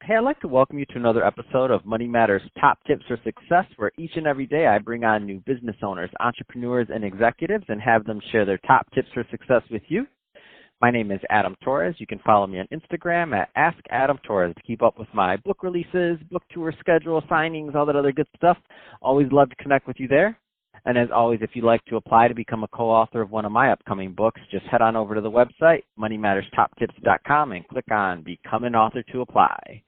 Hey, I'd like to welcome you to another episode of Money Matters Top Tips for Success, where each and every day I bring on new business owners, entrepreneurs, and executives and have them share their top tips for success with you. My name is Adam Torres. You can follow me on Instagram at AskAdamTorres to keep up with my book releases, book tour schedule, signings, all that other good stuff. Always love to connect with you there. And as always, if you'd like to apply to become a co-author of one of my upcoming books, just head on over to the website, moneymatterstoptips.com, and click on Become an Author to apply.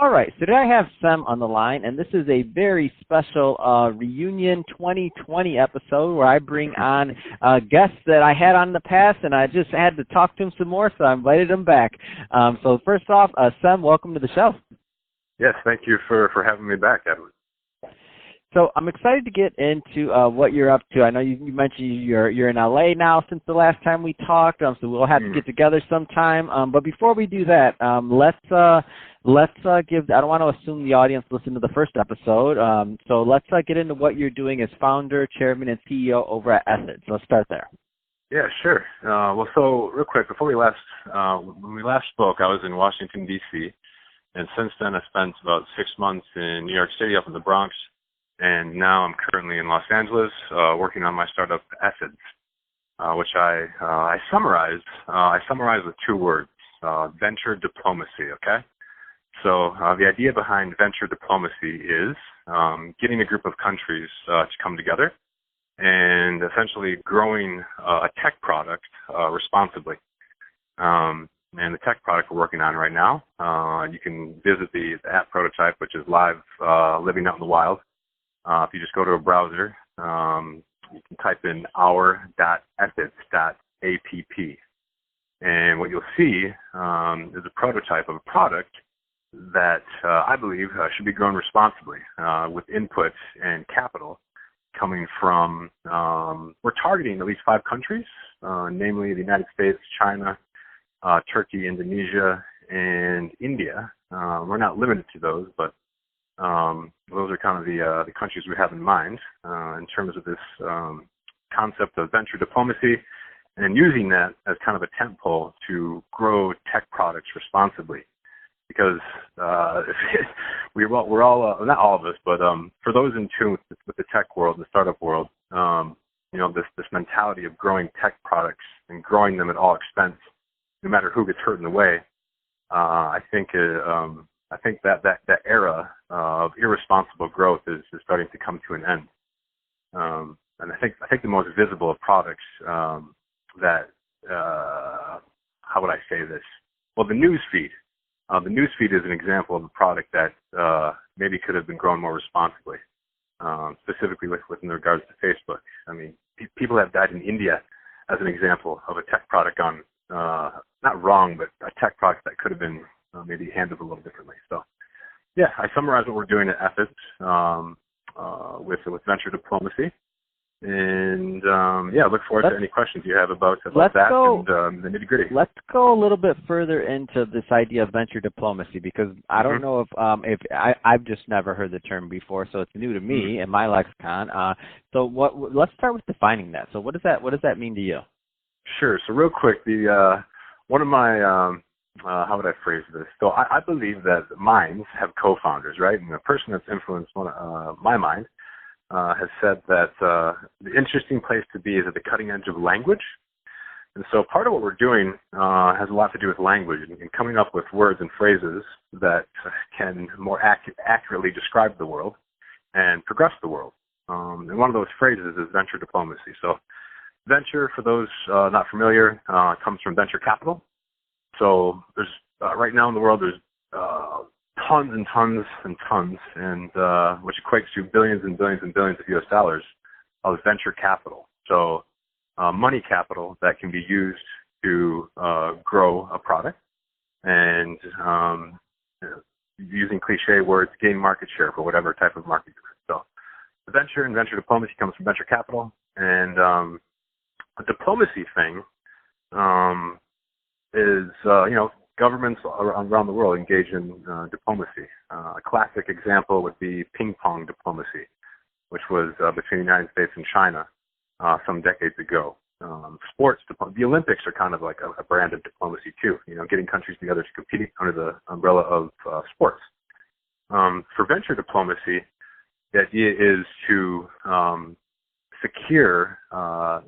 All right, so today I have Sam on the line, and this is a very special reunion 2020 episode where I bring on guests that I had on in the past, and I just had to talk to him some more, so I invited him back. So first off, Sam, welcome to the show. Yes, thank you for having me back, Edward. So I'm excited to get into what you're up to. I know you mentioned you're in LA now since the last time we talked, so we'll have to get together sometime. But before we do that, let's give. I don't want to assume the audience listened to the first episode. So let's get into what you're doing as founder, chairman, and CEO over at Ethods. Let's start there. Yeah, sure. So real quick, before when we last spoke, I was in Washington D.C. and since then I spent about 6 months in New York City, up in the Bronx. And now I'm currently in Los Angeles working on my startup, Ethods, which I summarize with 2 words, venture diplomacy, okay? So the idea behind venture diplomacy is getting a group of countries to come together and essentially growing a tech product responsibly. And the tech product we're working on right now, you can visit the app prototype, which is live, living out in the wild. If you just go to a browser, you can type in our.ethods.app. And what you'll see is a prototype of a product that I believe should be grown responsibly with input and capital coming from, we're targeting at least 5 countries, namely the United States, China, Turkey, Indonesia, and India. We're not limited to those, but those are kind of the countries we have in mind in terms of this concept of venture diplomacy and using that as kind of a tentpole to grow tech products responsibly. Because we're all not all of us, but for those in tune with the tech world, the startup world, this mentality of growing tech products and growing them at all expense, no matter who gets hurt in the way, I think that era of irresponsible growth is starting to come to an end. And I think the most visible of products that how would I say this? Well, the news feed. The news feed is an example of a product that maybe could have been grown more responsibly, specifically within regards to Facebook. I mean, people have died in India as an example of a tech product gone, not wrong, but a tech product that could have been maybe handled a little differently. So, yeah, I summarize what we're doing at Ethods with venture diplomacy. And, I look forward to any questions you have about that and the nitty-gritty. Let's go a little bit further into this idea of venture diplomacy, because I don't know if I've just never heard the term before, so it's new to me in my lexicon. So let's start with defining that. So what does that mean to you? Sure. So real quick, one of my how would I phrase this? So I believe that minds have co-founders, right? And the person that's influenced my mind has said that the interesting place to be is at the cutting edge of language. And so part of what we're doing has a lot to do with language and coming up with words and phrases that can more accurately describe the world and progress the world. And one of those phrases is venture diplomacy. So venture, for those not familiar, comes from venture capital. So there's right now in the world, there's tons and tons and tons, and which equates to billions and billions and billions of US dollars of venture capital. So money capital that can be used to grow a product and using cliche words, gain market share for whatever type of market you're in. So the venture and venture diplomacy comes from venture capital, and the diplomacy thing is governments around the world engage in diplomacy. A classic example would be ping pong diplomacy, which was between the United States and China some decades ago. sports. The Olympics are kind of like a brand of diplomacy too. Getting countries together to compete under the umbrella of sports. For venture diplomacy, the idea is to secure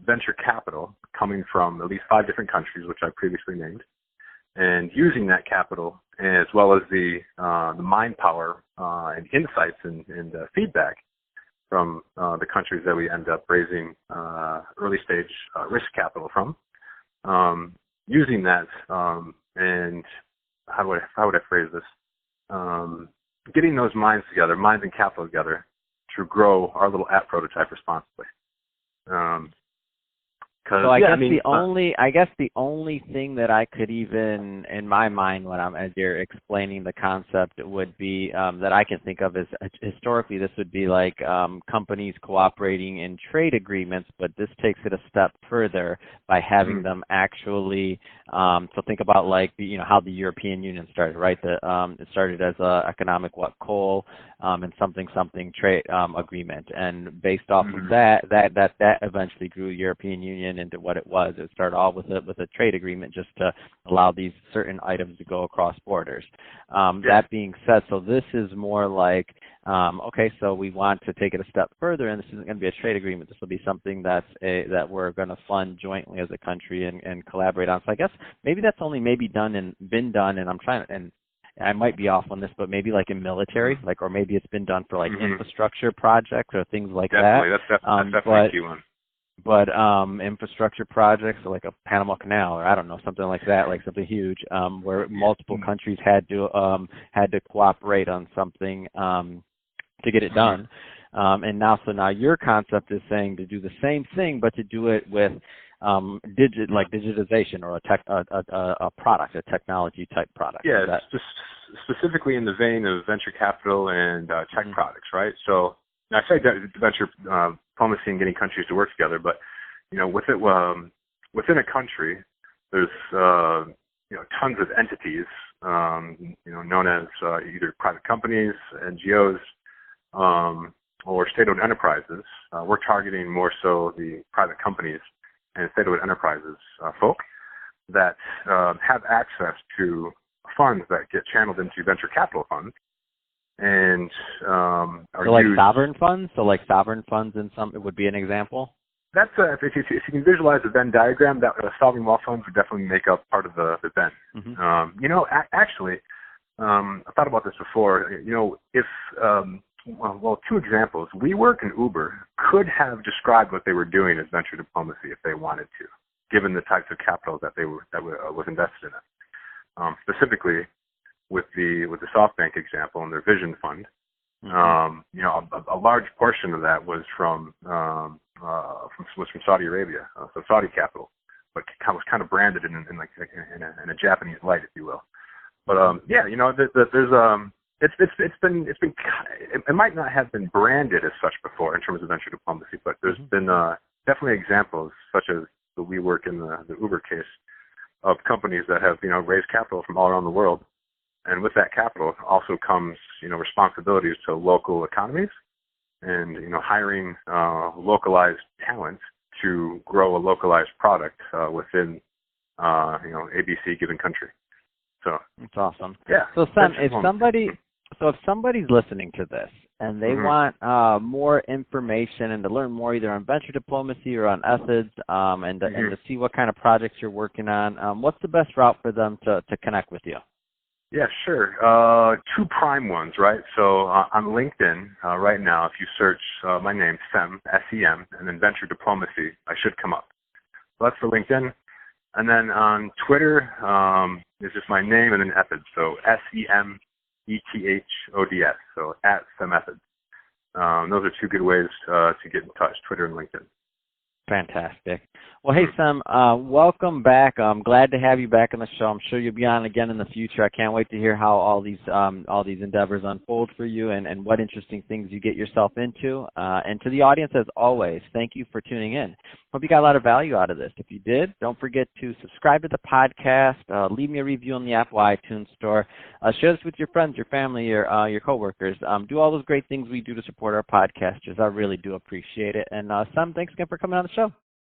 venture capital coming from at least 5 different countries, which I previously named, and using that capital as well as the mind power and insights and feedback from the countries that we end up raising early stage risk capital from, using that and how would I phrase this? Getting those minds and capital together to grow our little app prototype responsibly. So I guess the only thing that I could even, in my mind, as you're explaining the concept, would be that I can think of as historically this would be like companies cooperating in trade agreements, but this takes it a step further by having them actually. So think about like how the European Union started, right? It started as a economic coal and something trade agreement, and based off of that eventually grew European Union into what it was. It started off with a trade agreement just to allow these certain items to go across borders. That being said, so this is more like, okay, so we want to take it a step further, and this isn't going to be a trade agreement. This will be something that we're going to fund jointly as a country and collaborate on. So I guess maybe that's only been done, and I might be off on this, but maybe like in military, or maybe it's been done for like infrastructure projects or things like that. That's definitely a key one. But infrastructure projects like a Panama Canal, or I don't know, something like that, like something huge, where multiple countries had to cooperate on something to get it done. And now your concept is saying to do the same thing, but to do it with digitization or a product, a technology type product. Yeah, just specifically in the vein of venture capital and tech products, right? So now I say venture diplomacy and getting countries to work together, but within a country, there's tons of entities, known as either private companies, NGOs, or state-owned enterprises. We're targeting more so the private companies and state-owned enterprises folk that have access to funds that get channeled into venture capital funds and are used. Sovereign funds? So like sovereign funds it would be an example? That's if you can visualize the Venn diagram, that sovereign wealth funds would definitely make up part of the Venn. Actually, I thought about this before. If two examples. WeWork and Uber could have described what they were doing as venture diplomacy if they wanted to, given the types of capital that was invested in it. Specifically, with the SoftBank example and their Vision Fund, a large portion of that was from Saudi Arabia, so Saudi capital, but was kind of branded in a Japanese light, if you will. But it might not have been branded as such before in terms of venture diplomacy, but there's been definitely examples such as the WeWork and the Uber case of companies that have raised capital from all around the world. And with that capital also comes, responsibilities to local economies and, hiring localized talent to grow a localized product within, ABC given country. So that's awesome. Yeah. So Sam, if somebody's listening to this and they want more information and to learn more either on venture diplomacy or on Ethods and to see what kind of projects you're working on, what's the best route for them to connect with you? Yeah, sure. 2 prime ones, right? So on LinkedIn right now, if you search my name, Sem, S-E-M, and then venture diplomacy, I should come up. So that's for LinkedIn. And then on Twitter, it's just my name and then Ethods. So SEMETHODS. So at Sem Ethods. Those are 2 good ways to get in touch, Twitter and LinkedIn. Fantastic. Well, hey, Sam, welcome back. I'm glad to have you back on the show. I'm sure you'll be on again in the future. I can't wait to hear how all these endeavors unfold for you and what interesting things you get yourself into. And to the audience, as always, thank you for tuning in. Hope you got a lot of value out of this. If you did, don't forget to subscribe to the podcast, leave me a review on the Apple iTunes Store, share this with your friends, your family, your coworkers. Do all those great things we do to support our podcasters. I really do appreciate it. And Sam, thanks again for coming on the show.